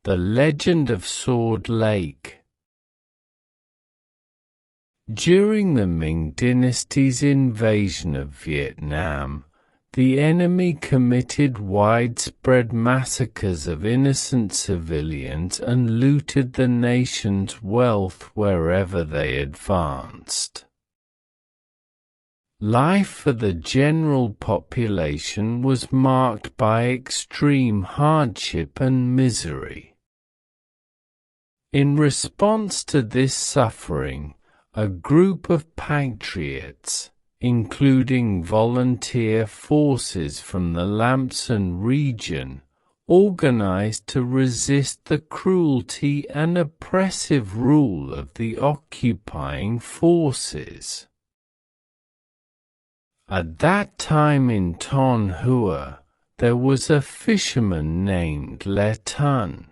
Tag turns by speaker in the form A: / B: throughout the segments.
A: The Legend of Sword Lake. During the Ming Dynasty's invasion of Vietnam, the enemy committed widespread massacres of innocent civilians and looted the nation's wealth wherever they advanced. Life for the general population was marked by extreme hardship and misery. In response to this suffering, a group of patriots, including volunteer forces from the Lamson region, organized to resist the cruelty and oppressive rule of the occupying forces. At that time in Ton Hua, there was a fisherman named Le Tun.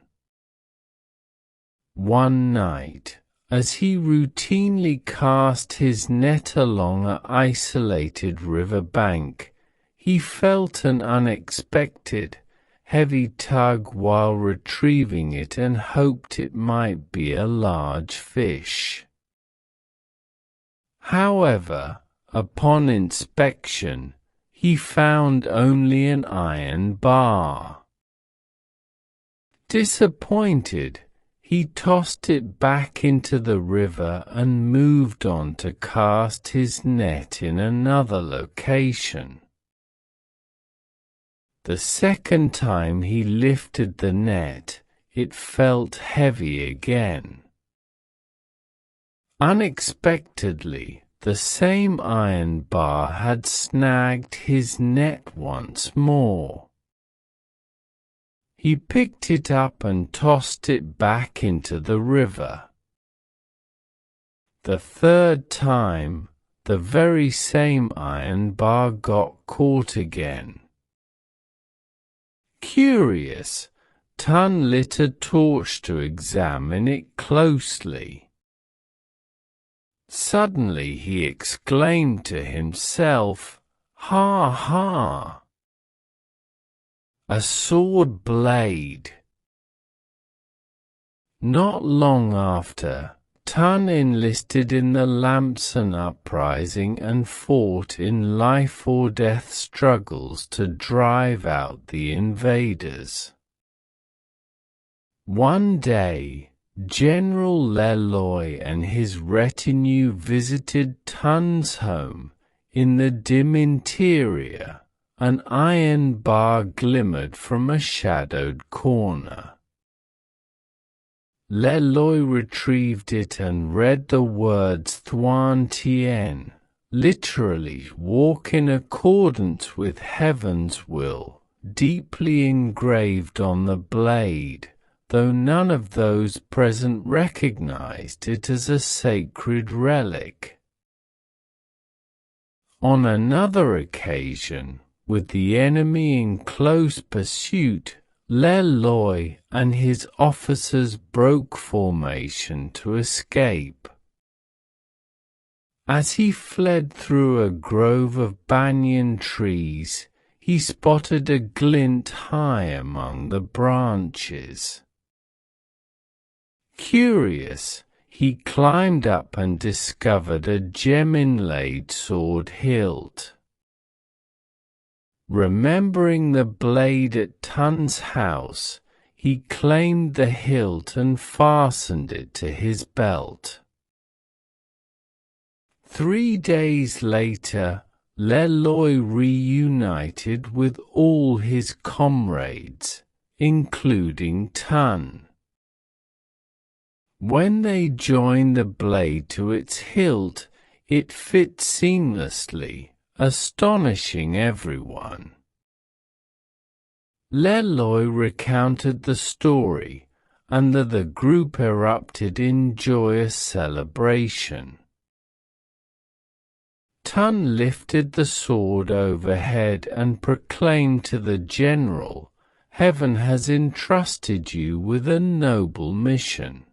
A: One night, as he routinely cast his net along an isolated river bank, he felt an unexpected, heavy tug while retrieving it and hoped it might be a large fish. However, upon inspection, he found only an iron bar. Disappointed, he tossed it back into the river and moved on to cast his net in another location. The second time he lifted the net, it felt heavy again. Unexpectedly, the same iron bar had snagged his net once more. He picked it up and tossed it back into the river. The third time, the very same iron bar got caught again. Curious, Tun lit a torch to examine it closely. Suddenly he exclaimed to himself, "Ha ha! A sword blade!" Not long after, Tun enlisted in the Lamson uprising and fought in life-or-death struggles to drive out the invaders. One day, General Le Loi and his retinue visited Tun's home. In the dim interior, an iron bar glimmered from a shadowed corner. Le Loi retrieved it and read the words Thuan Tien, literally "walk in accordance with heaven's will," deeply engraved on the blade, though none of those present recognized it as a sacred relic. On another occasion, with the enemy in close pursuit, Le Loi and his officers broke formation to escape. As he fled through a grove of banyan trees, he spotted a glint high among the branches. Curious, he climbed up and discovered a gem-inlaid sword hilt. Remembering the blade at Tun's house, he claimed the hilt and fastened it to his belt. 3 days later, Le Loi reunited with all his comrades, including Tun. When they joined the blade to its hilt, it fit seamlessly, astonishing everyone. Le Loi recounted the story, and the group erupted in joyous celebration. Tun lifted the sword overhead and proclaimed to the general, "Heaven has entrusted you with a noble mission.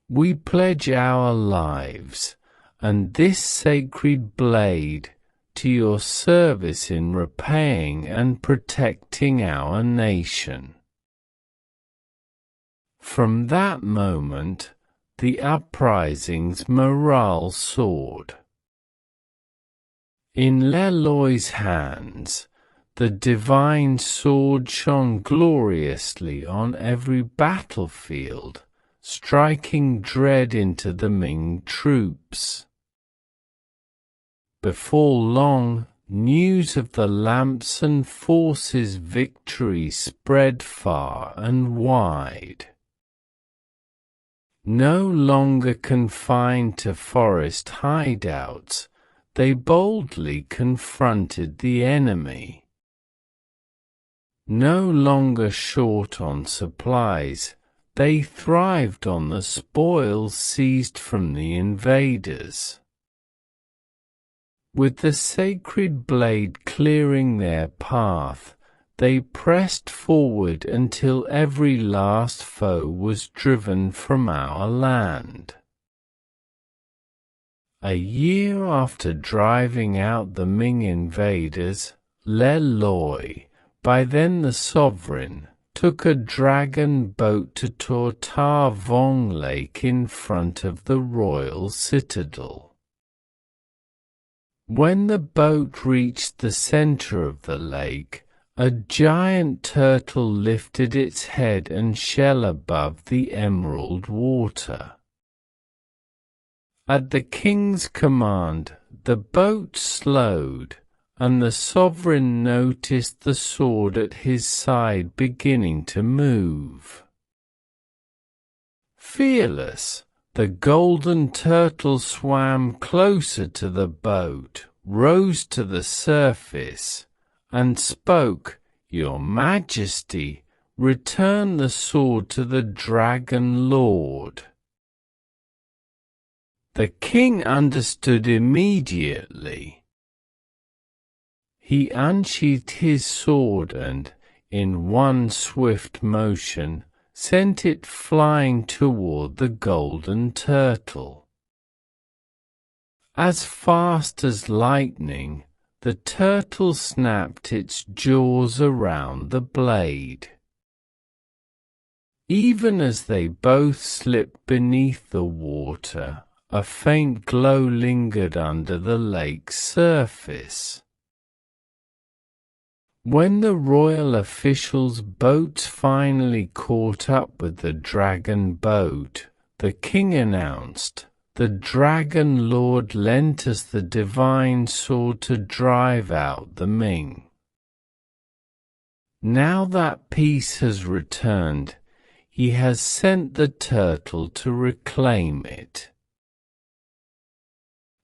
A: We pledge our lives, and this sacred blade, to your service in repaying and protecting our nation." From that moment, the uprising's morale soared. In Le Loi's hands, the divine sword shone gloriously on every battlefield, striking dread into the Ming troops. Before long, news of the Lamson forces' victory spread far and wide. No longer confined to forest hideouts, they boldly confronted the enemy. No longer short on supplies, they thrived on the spoils seized from the invaders. With the sacred blade clearing their path, they pressed forward until every last foe was driven from our land. A year after driving out the Ming invaders, Le Loi, by then the sovereign, took a dragon boat to Ta Vong Lake in front of the royal citadel. When the boat reached the center of the lake, a giant turtle lifted its head and shell above the emerald water. At the king's command, the boat slowed, and the sovereign noticed the sword at his side beginning to move. Fearless, the golden turtle swam closer to the boat, rose to the surface, and spoke, "Your Majesty, return the sword to the Dragon Lord." The king understood immediately. He unsheathed his sword and, in one swift motion, sent it flying toward the golden turtle. As fast as lightning, the turtle snapped its jaws around the blade. Even as they both slipped beneath the water, a faint glow lingered under the lake's surface. When the royal officials' boats finally caught up with the dragon boat, the king announced, "The Dragon Lord lent us the divine sword to drive out the Ming. Now that peace has returned, he has sent the turtle to reclaim it."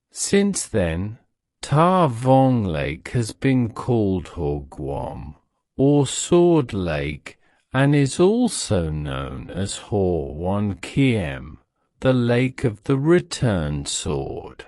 A: Since then, Ta Vong Lake has been called Ho Guam, or Sword Lake, and is also known as Ho Wan Kiem, the Lake of the Returned Sword.